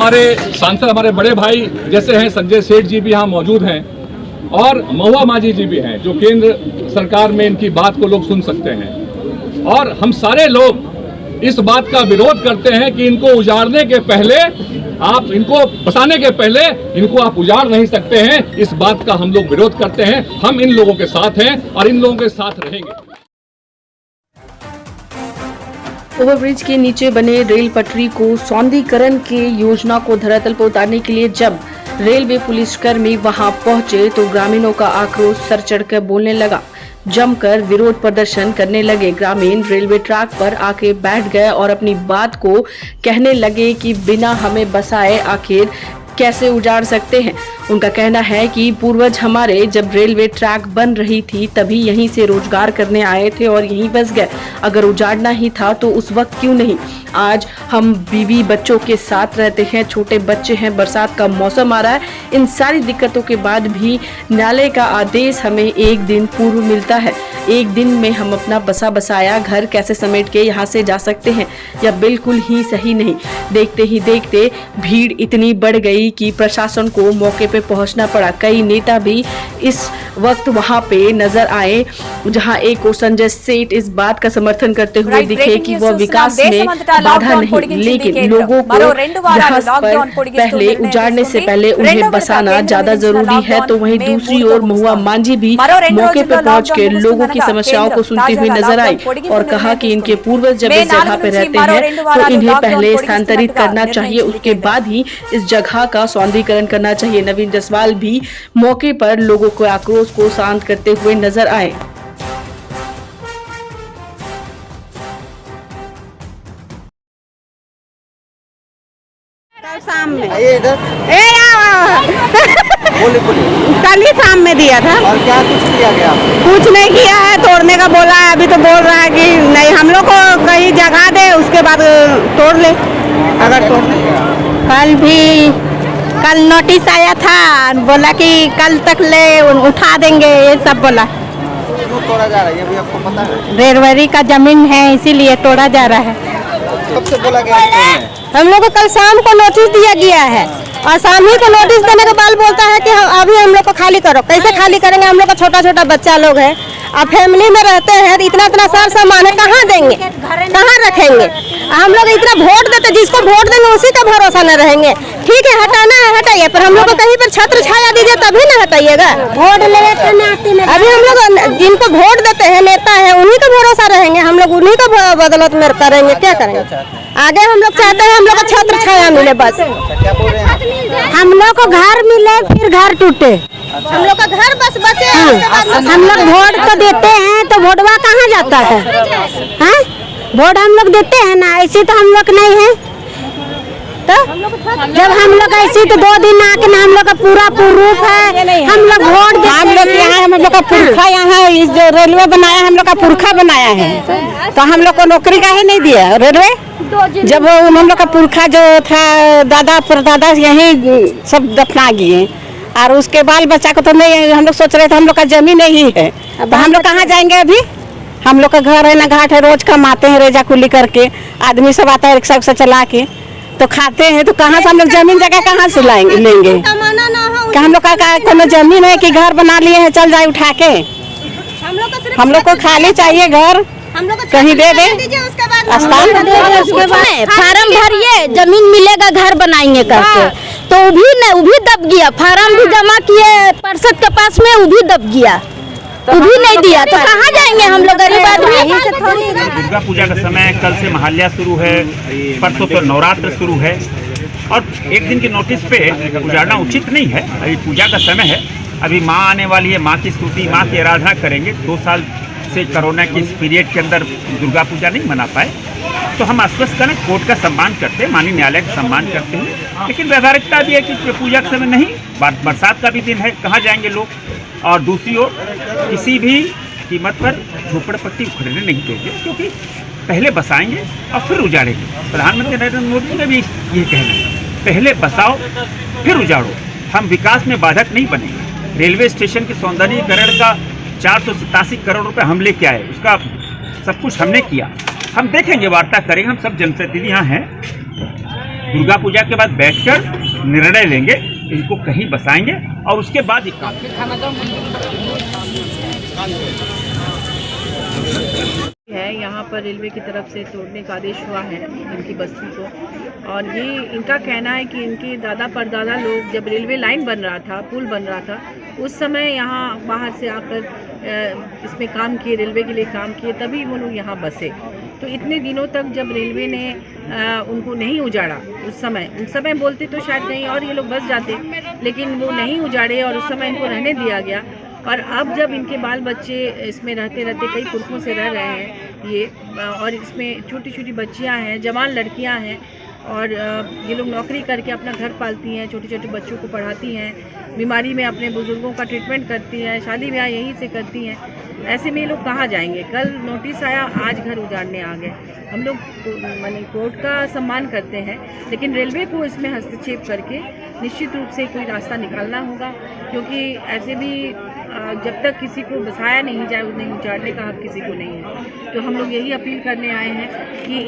हमारे सांसद, हमारे बड़े भाई जैसे हैं संजय सेठ जी भी यहाँ मौजूद हैं और महुआ माझी जी भी हैं, जो केंद्र सरकार में इनकी बात को लोग सुन सकते हैं। और हम सारे लोग इस बात का विरोध करते हैं कि इनको उजाड़ने के पहले, आप इनको बसाने के पहले इनको आप उजाड़ नहीं सकते हैं। इस बात का हम लोग विरोध करते हैं। हम इन लोगों के साथ हैं और इन लोगों के साथ रहेंगे। ओवरब्रिज के नीचे बने रेल पटरी को सौंदर्यीकरण के योजना को धरातल पर उतारने के लिए जब रेलवे पुलिसकर्मी वहां पहुंचे तो ग्रामीणों का आक्रोश सर चढ़कर बोलने लगा। जमकर विरोध प्रदर्शन करने लगे। ग्रामीण रेलवे ट्रैक पर आके बैठ गए और अपनी बात को कहने लगे कि बिना हमें बसाए आखिर कैसे उजाड़ सकते हैं। उनका कहना है कि पूर्वज हमारे जब रेलवे ट्रैक बन रही थी तभी यहीं से रोजगार करने आए थे और यहीं बस गए। अगर उजाड़ना ही था तो उस वक्त क्यों नहीं। आज हम बीवी बच्चों के साथ रहते हैं, छोटे बच्चे हैं, बरसात का मौसम आ रहा है। इन सारी दिक्कतों के बाद भी न्यायालय का आदेश हमें एक दिन पूर्व मिलता है। एक दिन में हम अपना बसा बसाया घर कैसे समेट के यहाँ से जा सकते हैं, या बिल्कुल ही सही नहीं। देखते ही देखते भीड़ इतनी बढ़ गई कि प्रशासन को मौके पे पहुंचना पड़ा। कई नेता भी इस वक्त वहां पे नजर आए, जहां एक और संजय सेठ इस बात का समर्थन करते हुए दिखे कि वह विकास में बाधा नहीं, लेकिन लोगों को यहाँ पर पहले उजाड़ने से पहले उन्हें बसाना ज्यादा जरूरी है। तो वहीं दूसरी ओर महुआ मांझी भी मौके पे पहुंच के लोगों की समस्याओं को सुनती हुई नजर आई और कहा कि इनके पूर्वज जब इस जगह पे रहते हैं तो इन्हें पहले स्थानांतरित करना चाहिए, उसके बाद ही इस जगह का सौंदर्यीकरण करना चाहिए। नवीन जसवाल भी मौके पर लोगों के आक्रोश को शांत करते हुए नजर आए। कल शाम में कल ही शाम में दिया था। और क्या कुछ किया गया? कुछ नहीं किया है, तोड़ने का बोला है। अभी तो बोल रहा है कि नहीं, हम लोग को कहीं जगह दे उसके बाद तोड़ ले। अगर तोड़ कल नोटिस आया था, बोला कि कल तक ले उठा देंगे, ये सब बोला। क्यों तोड़ा जा रहा है ये भी आपको पता है? रेलवे का जमीन है इसीलिए तोड़ा जा रहा है। कब से बोला गया है? हम लोग को कल शाम को नोटिस दिया गया है और शाम ही को नोटिस देने के बाद बोलता है कि अभी हम लोग को खाली करो। कैसे खाली करेंगे? हम लोग का छोटा छोटा बच्चा लोग है और फैमिली में रहते हैं, इतना इतना सार सामान है, कहाँ देंगे, कहाँ रखेंगे? हम लोग इतना वोट देते, जिसको वोट देंगे उसी का भरोसा न रहेंगे। ठीक है, हटाना है हटाइए, पर हम लोग को कहीं पर छत्र छाया दीजिए तभी न हटाइएगा। वोट अभी हम लोग जिनको वोट देते हैं नेता है उन्हीं का भरोसा रहेंगे, हम लोग उन्हीं का बदौलत में करेंगे। क्या करेंगे आगे? हम लोग चाहते हैं हम लोग को छत्र छाया मिले बस। क्या बोल रहे हैं? हम लोग को घर मिले फिर घर टूटे। हम लोग का घर बस बचे। हम लोग वोट तो देते हैं तो वोटवा कहाँ जाता है? हाँ, वोट हम लोग देते हैं ना, ऐसे तो हम लोग नहीं है। तो जब हम लोग ऐसे तो 2 दिन आके ना हम लोग का पूरा प्रूफ है, हम लोग वोट देते हैं। हम लोग यहाँ हम लोग का पुरखा यहाँ जो रेलवे बनाया हम लोग का पुरखा बनाया है, तो हम लोग को नौकरी काहे नहीं दिया रेलवे? जब हम लोग का पुरखा जो था दादा परदादा यही सब दफना गए और उसके बाल बच्चा को तो नहीं, हम लोग सोच रहे थे हम लोग का जमीन नहीं है, तो हम लोग कहाँ जाएंगे अभी? हम लोग का घर है ना घाट है, रोज कमाते हैं रेजा कुली करके, आदमी सब आता है रिक्शा उक्सा चला के तो खाते हैं, तो कहाँ से हम लोग जमीन जगह कहाँ से लाएंगे लेंगे? क्या हम लोग का कोनो जमीन है कि घर बना लिए हैं चल जाए उठा के? हम लोग को खाली चाहिए घर, कहीं दे दे फार्म भरिए, जमीन मिलेगा घर बनाएंगे करके, तो वो भी दब गया। फार्म भी जमा किए पार्षद के पास में, वो भी दब गया, वो भी नहीं दिया, तो कहाँ जाएंगे हम लोग गरीब आदमी? दुर्गा पूजा का समय, कल से महाल्या शुरू है, परसों से नवरात्र शुरू है और एक दिन की नोटिस पे उजाड़ना उचित नहीं है। अभी पूजा का समय है, अभी माँ आने वाली है, माँ की स्तुति, माँ की आराधना करेंगे। 2 साल से कोरोना के इस पीरियड के अंदर दुर्गा पूजा नहीं मना पाए, तो हम आश्वस्त करें, कोर्ट का सम्मान करते हैं, माननीय न्यायालय का सम्मान करते हैं, लेकिन व्यावहारिकता भी है कि पूजा का समय नहीं, बरसात का भी दिन है, कहाँ जाएंगे लोग? और दूसरी ओर किसी भी कीमत पर झोपड़पट्टी उखड़ने नहीं देंगे, क्योंकि पहले बसाएंगे और फिर उजाड़ेंगे। प्रधानमंत्री नरेंद्र मोदी ने भी ये कहना है, पहले बसाओ फिर उजाड़ो। हम विकास में बाधक नहीं बनेंगे। रेलवे स्टेशन के सौंदर्यीकरण का 487 करोड़ रुपए हम लेके आए, उसका सब कुछ हमने किया। हम देखेंगे, वार्ता करेंगे, हम सब जनप्रतिनिधि यहाँ हैं, दुर्गा पूजा के बाद बैठकर निर्णय लेंगे, इनको कहीं बसाएंगे और उसके बाद ही काम है। यहाँ पर रेलवे की तरफ से तोड़ने का आदेश हुआ है इनकी बस्ती को, और ये इनका कहना है कि इनके दादा परदादा लोग जब रेलवे लाइन बन रहा था, पुल बन रहा था, उस समय यहाँ बाहर से आकर इसमें काम किए, रेलवे के लिए काम किए, तभी वो लोग यहाँ बसे। तो इतने दिनों तक जब रेलवे ने उनको नहीं उजाड़ा, उस समय बोलते तो शायद कहीं और ये लोग बस जाते, लेकिन वो नहीं उजाड़े और उस समय इनको रहने दिया गया। और अब जब इनके बाल बच्चे इसमें रहते रहते कई पुरखों से रह रहे हैं ये, और इसमें छोटी छोटी बच्चियां हैं, जवान लड़कियां हैं, और ये लोग नौकरी करके अपना घर पालती हैं, छोटे छोटे बच्चों को पढ़ाती हैं, बीमारी में अपने बुजुर्गों का ट्रीटमेंट करती हैं, शादी ब्याह यहीं से करती हैं। ऐसे में ये लोग कहाँ जाएंगे? कल नोटिस आया, आज घर उजाड़ने आ गए। हम लोग माने कोर्ट का सम्मान करते हैं, लेकिन रेलवे को इसमें हस्तक्षेप करके निश्चित रूप से कोई रास्ता निकालना होगा, क्योंकि ऐसे भी जब तक किसी को बसाया नहीं जाए उन्हें उजाड़ने का हक किसी को नहीं है। तो हम लोग यही अपील करने आए हैं कि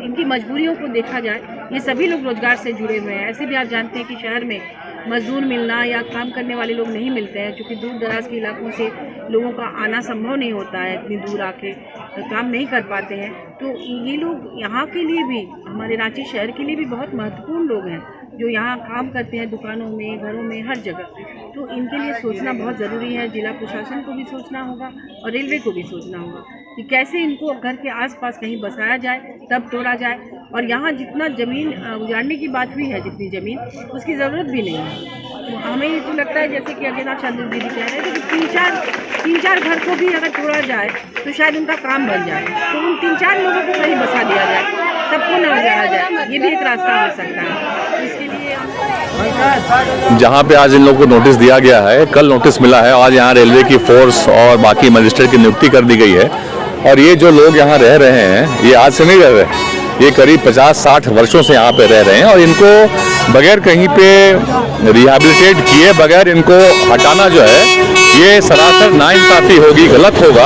इनकी मजबूरियों को देखा जाए। ये सभी लोग रोजगार से जुड़े हुए हैं। ऐसे भी आप जानते हैं कि शहर में मजदूर मिलना या काम करने वाले लोग नहीं मिलते हैं, क्योंकि दूर दराज के इलाकों से लोगों का आना संभव नहीं होता है, इतनी दूर आके काम नहीं कर पाते हैं। तो ये लोग यहाँ के लिए भी, हमारे रांची शहर के लिए भी बहुत महत्वपूर्ण लोग हैं, जो यहाँ काम करते हैं, दुकानों में, घरों में, हर जगह। तो इनके लिए सोचना बहुत ज़रूरी है। जिला प्रशासन को भी सोचना होगा और रेलवे को भी सोचना होगा कि कैसे इनको घर के आसपास कहीं बसाया जाए, तब तोड़ा जाए। और यहाँ जितना ज़मीन उजाड़ने की बात हुई है, जितनी ज़मीन, उसकी ज़रूरत भी नहीं है। तो हमें तो लगता है जैसे कि अजयनाथ चंद्र दीदी कह रहे हैं कि तीन चार घर को भी अगर तोड़ा जाए तो शायद उनका काम बन जाए। तो उन 3-4 लोगों को कहीं बसा दिया जाए, सबको न उजाड़ा जाए, ये भी एक रास्ता हो सकता है। इसके लिए जहाँ पे आज इन लोगों को नोटिस दिया गया है, कल नोटिस मिला है, आज यहाँ रेलवे की फोर्स और बाकी मजिस्ट्रेट की नियुक्ति कर दी गई है। और ये जो लोग यहाँ रह रहे हैं, ये आज से नहीं रह रहे, ये करीब 50-60 वर्षों से यहाँ पे रह रहे हैं, और इनको बगैर कहीं पे रिहैबिलिटेट किए बगैर इनको हटाना जो है, ये सरासर नाइंसाफी होगी, गलत होगा,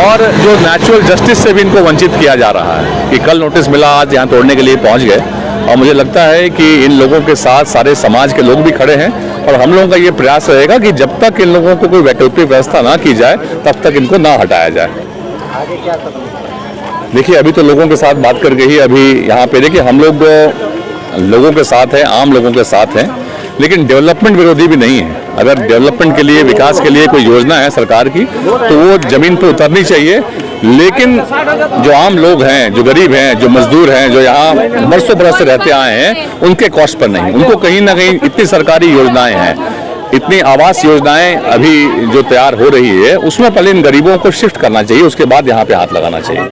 और जो नेचुरल जस्टिस से भी इनको वंचित किया जा रहा है कि कल नोटिस मिला, आज यहाँ तोड़ने के लिए पहुँच गए। और मुझे लगता है कि इन लोगों के साथ सारे समाज के लोग भी खड़े हैं, और हम लोगों का ये प्रयास रहेगा कि जब तक इन लोगों को कोई वैकल्पिक व्यवस्था ना की जाए, तब तक इनको ना हटाया जाए। आगे क्या कदम? देखिए, अभी तो लोगों के साथ बात करके ही अभी यहाँ पे देखिए, हम लोग लोगों के साथ हैं, आम लोगों के साथ हैं, लेकिन डेवलपमेंट विरोधी भी नहीं है। अगर डेवलपमेंट के लिए, विकास के लिए कोई योजना है सरकार की, तो वो जमीन पर उतरनी चाहिए। लेकिन जो आम लोग हैं, जो गरीब हैं, जो मजदूर हैं, जो यहाँ बरसों बरस से रहते आए हैं, उनके कॉस्ट पर नहीं, उनको कहीं ना कहीं इतनी सरकारी योजनाएं हैं, इतनी आवास योजनाएं अभी जो तैयार हो रही है, उसमें पहले इन गरीबों को शिफ्ट करना चाहिए, उसके बाद यहाँ पे हाथ लगाना चाहिए।